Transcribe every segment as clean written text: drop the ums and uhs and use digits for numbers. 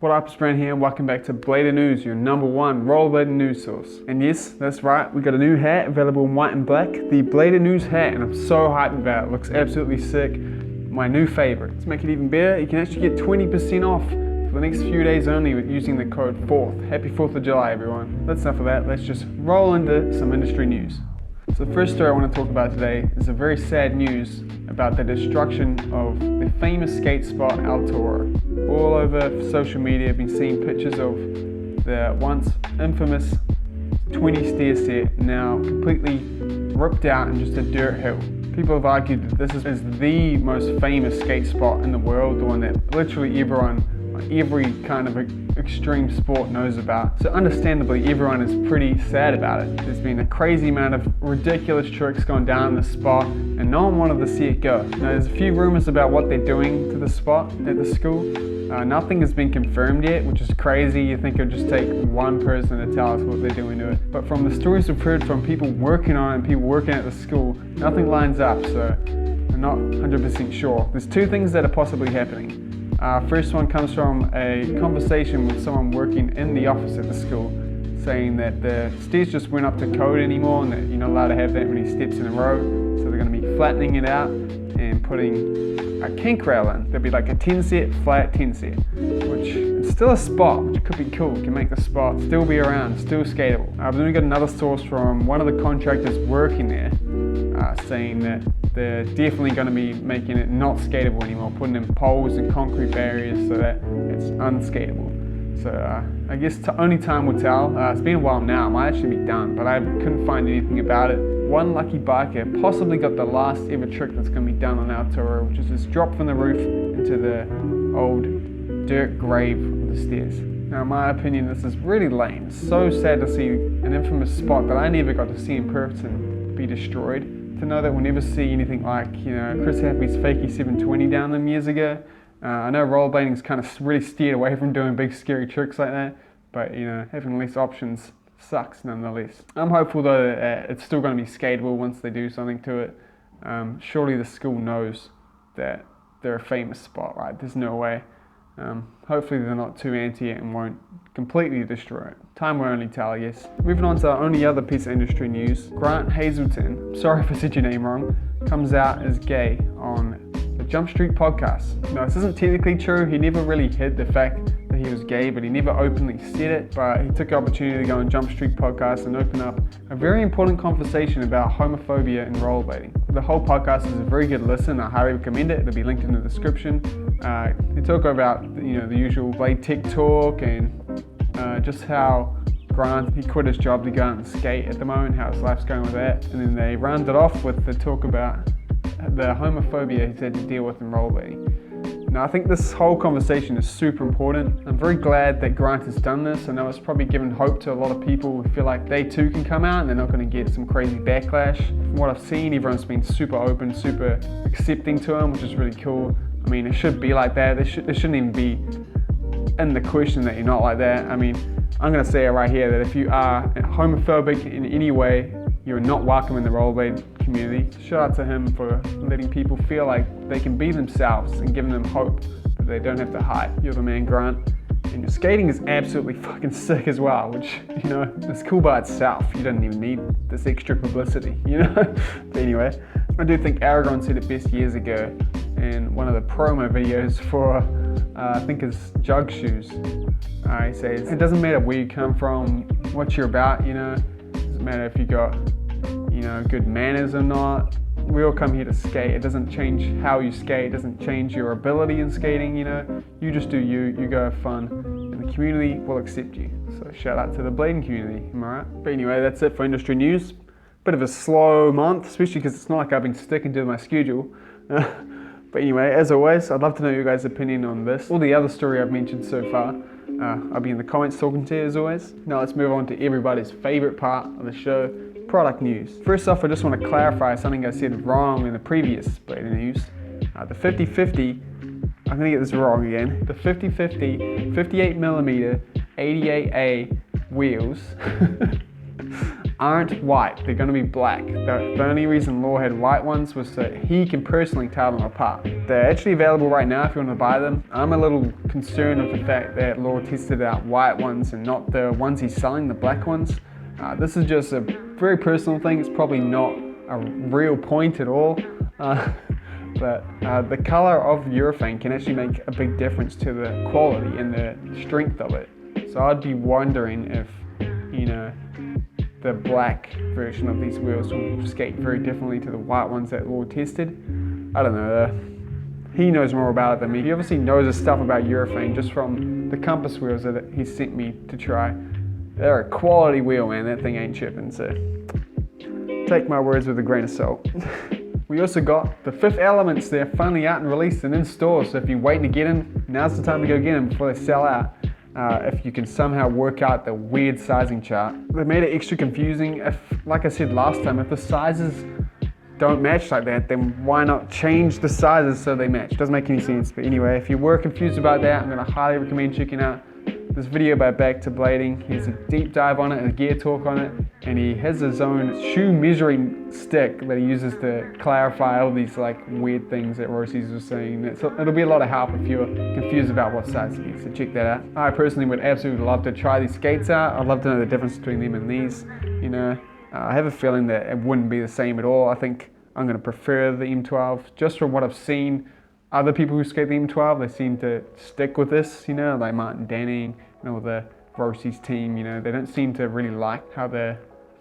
What up, it's Brent here and welcome back to Blader News, your number one rollerblading news source. And yes, that's right, we got a new hat available in white and black, the Blader News hat, and I'm so hyped about it. It looks absolutely sick. My new favorite. To make it even better, you can actually get 20% off for the next few days only with using the code 4th. Happy 4th of July, everyone. That's enough of that, let's just roll into some industry news. So the first story I want to talk about today is a very sad news about the destruction of the famous skate spot El Toro. All over social media I've been seeing pictures of the once infamous 20 stair set now completely ripped out and just a dirt hill. People have argued that this is the most famous skate spot in the world, the one that literally every kind of extreme sport knows about. So understandably, everyone is pretty sad about it. There's been a crazy amount of ridiculous tricks going down in the spot, and no one wanted to see it go. Now, there's a few rumors about what they're doing to the spot at the school. Nothing has been confirmed yet, which is crazy. You think it would just take one person to tell us what they're doing to it. But from the stories we've heard from people working on it and people working at the school, nothing lines up, so I'm not 100% sure. There's two things that are possibly happening. First one comes from a conversation with someone working in the office at the school, saying that the stairs just weren't up to code anymore and that you're not allowed to have that many steps in a row, so they're going to be flattening it out and putting a kink rail in. There'll be like a 10 set, flat 10 set, which is still a spot, which could be cool. It can make the spot still be around, still skatable. I've then got another source from one of the contractors working there, saying that they're definitely going to be making it not skatable anymore, putting in poles and concrete barriers so that it's unskatable. So I guess only time will tell. It's been a while now, it might actually be done, but I couldn't find anything about it. One lucky biker possibly got the last ever trick that's going to be done on our Toro, which is this drop from the roof into the old dirt grave of the stairs. Now, in my opinion, this is really lame. It's so sad to see an infamous spot that I never got to see in person be destroyed. To know that we'll never see anything like, Chris Happy's Fakey 720 down them years ago. I know rollerblading's kind of really steered away from doing big scary tricks like that, but having less options sucks nonetheless. I'm hopeful though that it's still going to be skatable once they do something to it. Surely the school knows that they're a famous spot, right? There's no way. Hopefully they're not too anti it and won't completely destroy it. Time will only tell, I guess. Moving on to our only other piece of industry news. Grant Hazelton, sorry if I said your name wrong, comes out as gay on the Jumpstreet Podcast. Now, this isn't technically true. He never really hid the fact that he was gay, but he never openly said it. But he took the opportunity to go on Jumpstreet Podcast and open up a very important conversation about homophobia in rollerblading. The whole podcast is a very good listen. I highly recommend it. It'll be linked in the description. They talk about the usual blade tech talk and just how Grant, he quit his job to go out and skate at the moment, how his life's going with that. And then they round it off with the talk about the homophobia he's had to deal with in rollerblading. Now, I think this whole conversation is super important. I'm very glad that Grant has done this. I know it's probably given hope to a lot of people who feel like they too can come out and they're not going to get some crazy backlash. From what I've seen, everyone's been super open, super accepting to him, which is really cool. I mean, it should be like that. There shouldn't even be in the question that you're not like that. I mean, I'm going to say it right here that if you are homophobic in any way, you're not welcome in the rollerblade community. Shout out to him for letting people feel like they can be themselves and giving them hope that they don't have to hide. You're the man, Grant. And your skating is absolutely fucking sick as well, which, it's cool by itself. You don't even need this extra publicity, But anyway, I do think Aragon said it best years ago in one of the promo videos for, I think it's Jug Shoes. He says, it doesn't matter where you come from, what you're about, It doesn't matter if you got, good manners or not. We all come here to skate. It doesn't change how you skate. It doesn't change your ability in skating, You just do you go have fun, and the community will accept you. So shout out to the blading community, am I right? But anyway, that's it for industry news. Bit of a slow month, especially because it's not like I've been sticking to my schedule. But anyway, as always, I'd love to know your guys' opinion on this or the other story I've mentioned so far. I'll be in the comments talking to you as always. Now let's move on to everybody's favorite part of the show, product news. First off, I just want to clarify something I said wrong in the previous Blader news. The 50/50, I'm going to get this wrong again. The 50/50 58mm 88A wheels aren't white, they're going to be black. The only reason Law had white ones was that he can personally tell them apart. They're actually available right now if you want to buy them. I'm a little concerned with the fact that Law tested out white ones and not the ones he's selling, the black ones. This is just a very personal thing. It's probably not a real point at all. But the color of urethane can actually make a big difference to the quality and the strength of it. So I'd be wondering if, the black version of these wheels will skate very differently to the white ones that Law tested. I don't know. He knows more about it than me. He obviously knows his stuff about urethane just from the compass wheels that he sent me to try. They're a quality wheel, man. That thing ain't chipping, so take my words with a grain of salt. We also got the Fifth Elements. They're finally out and released and in store, so if you're waiting to get them, now's the time to go get them before they sell out. If you can somehow work out the weird sizing chart. They made it extra confusing. If, like I said last time, if the sizes don't match like that, then why not change the sizes so they match? Doesn't make any sense. But anyway, if you were confused about that, I'm going to highly recommend checking out this video by Back to Blading. He has a deep dive on it and a gear talk on it, and he has his own shoe measuring stick that he uses to clarify all these like weird things that Rosie's was saying. It'll be a lot of help if you're confused about what size to use, so check that out. I personally would absolutely love to try these skates out. I'd love to know the difference between them and these. I have a feeling that it wouldn't be the same at all. I think I'm going to prefer the M12 just from what I've seen. Other people who skate the M12, they seem to stick with this, like Martin Danning, the Rosie's team, they don't seem to really like how the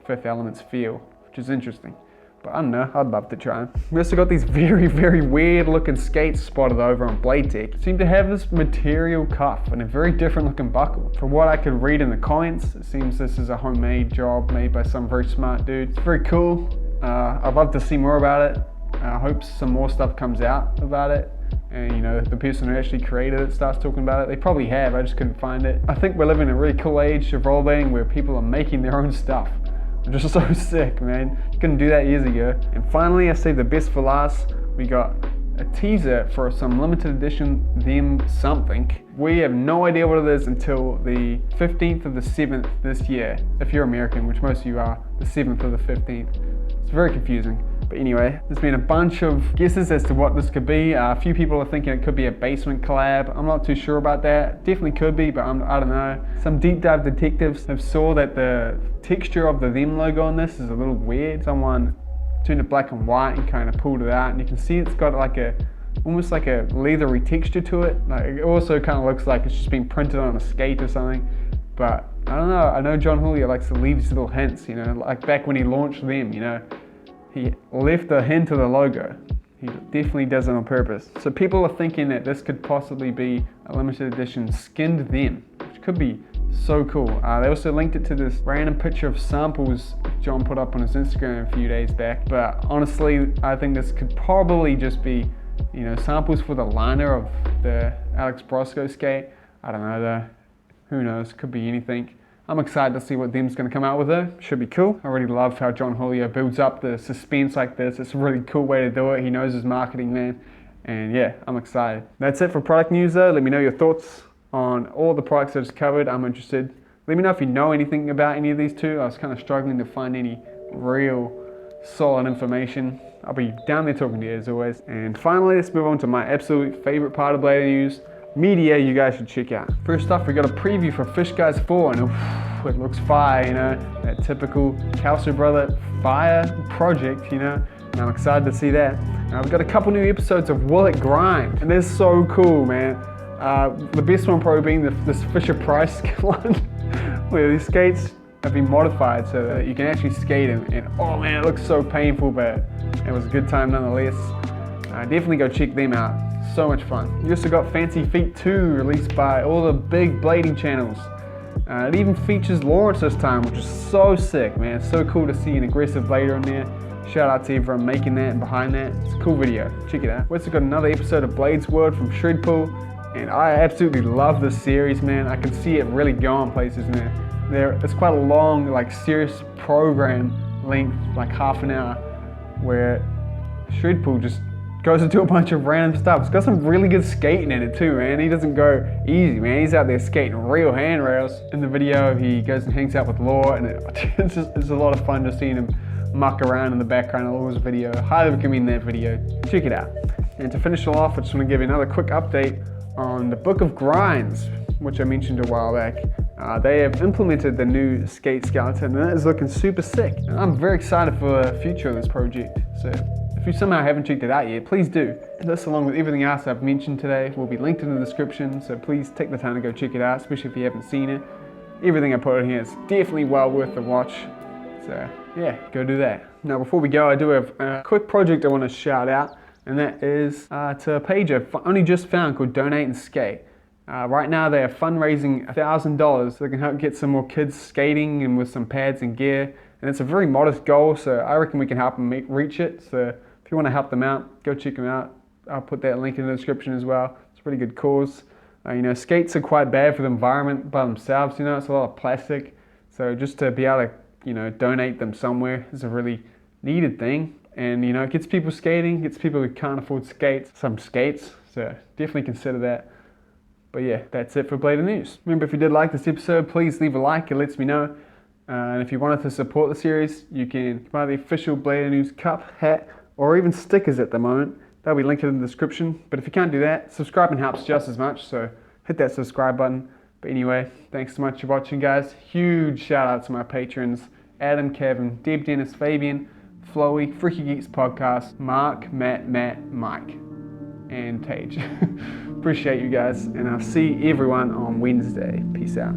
Fifth Elements feel, which is interesting. But I don't know, I'd love to try them. We also got these very, very weird looking skates spotted over on Blade Tech. Seem to have this material cuff and a very different looking buckle. From what I could read in the comments, it seems this is a homemade job made by some very smart dude. It's very cool. I'd love to see more about it. I hope some more stuff comes out about it. And the person who actually created it starts talking about it. They probably have, I just couldn't find it. I think we're living in a really cool age of rollerblading where people are making their own stuff. I'm just so sick, man. You couldn't do that years ago. And finally, I saved the best for last. We got a teaser for some limited edition them something. We have no idea what it is until the 15th of the 7th this year. If you're American, which most of you are, the 7th or the 15th. It's very confusing. But anyway, there's been a bunch of guesses as to what this could be. A few people are thinking it could be a basement collab. I'm not too sure about that. Definitely could be, but I don't know. Some deep dive detectives have saw that the texture of the them logo on this is a little weird. Someone turned it black and white and kind of pulled it out, and you can see it's got almost like a leathery texture to it. Like, it also kind of looks like it's just been printed on a skate or something. But I don't know. I know John Julio likes to leave these little hints, like back when he launched them, He left a hint to the logo. He definitely does it on purpose. So people are thinking that this could possibly be a limited edition skinned them, which could be so cool. They also linked it to this random picture of samples John put up on his Instagram a few days back. But honestly, I think this could probably just be, samples for the liner of the Alex Brosco skate. I don't know though. Who knows? Could be anything. I'm excited to see what them's going to come out with it. Should be cool. I really love how John Julio builds up the suspense like this. It's a really cool way to do it. He knows his marketing, man. And yeah, I'm excited. That's it for product news though. Let me know your thoughts on all the products I just covered. I'm interested. Let me know if you know anything about any of these two. I was kind of struggling to find any real solid information. I'll be down there talking to you as always. And finally, let's move on to my absolute favorite part of Blading News. Media you guys should check out. First off, we got a preview for Fish Guys 4 and it looks fire, that typical Kelso brother fire project, and I'm excited to see that. We've got a couple new episodes of Will It Grind, and they're so cool, man. The best one probably being this Fisher Price one, where these skates have been modified so that you can actually skate them, and oh man, it looks so painful, but it was a good time nonetheless. Definitely go check them out. So much fun. You also got Fancy Feet 2 released by all the big blading channels. It even features Lawrence this time, which is so sick, man. It's so cool to see an aggressive blader on there. Shout out to everyone making that and behind that. It's a cool video. Check it out. We also got another episode of Blades World from Shredpool, and I absolutely love this series, man. I can see it really going places now. It's quite a long, serious program length, half an hour, where Shredpool just goes into a bunch of random stuff. It's got some really good skating in it too, man. He doesn't go easy, man. He's out there skating real handrails. In the video, he goes and hangs out with Law, and it's a lot of fun just seeing him muck around in the background of Law's video. Highly recommend that video. Check it out. And to finish it off, I just want to give you another quick update on the Book of Grinds, which I mentioned a while back. They have implemented the new skate skeleton, and it is looking super sick. And I'm very excited for the future of this project. So if you somehow haven't checked it out yet, please do. This, along with everything else I've mentioned today, will be linked in the description, so please take the time to go check it out, especially if you haven't seen it. Everything I put in here is definitely well worth the watch. So yeah, go do that. Now before we go, I do have a quick project I want to shout out, and that is to a page I've only just found called Donate and Skate. Right now they are fundraising $1,000 so they can help get some more kids skating and with some pads and gear. And it's a very modest goal, so I reckon we can help them reach it. So if you want to help them out, go check them out. I'll put that link in the description as well. It's a pretty good cause. Skates are quite bad for the environment by themselves. It's a lot of plastic. So just to be able to, donate them somewhere is a really needed thing. And, it gets people skating, gets people who can't afford skates, some skates. So definitely consider that. But yeah, that's it for Bladed News. Remember, if you did like this episode, please leave a like. It lets me know. And if you wanted to support the series, you can buy the official Bladed News cup, hat, or even stickers at the moment. They'll be linked in the description. But if you can't do that, subscribing helps just as much. So hit that subscribe button. But anyway, thanks so much for watching, guys. Huge shout out to my patrons: Adam, Kevin, Deb, Dennis, Fabian, Floey, Freaky Geeks Podcast, Mark, Matt, Mike, and Tage. Appreciate you guys, and I'll see everyone on Wednesday. Peace out.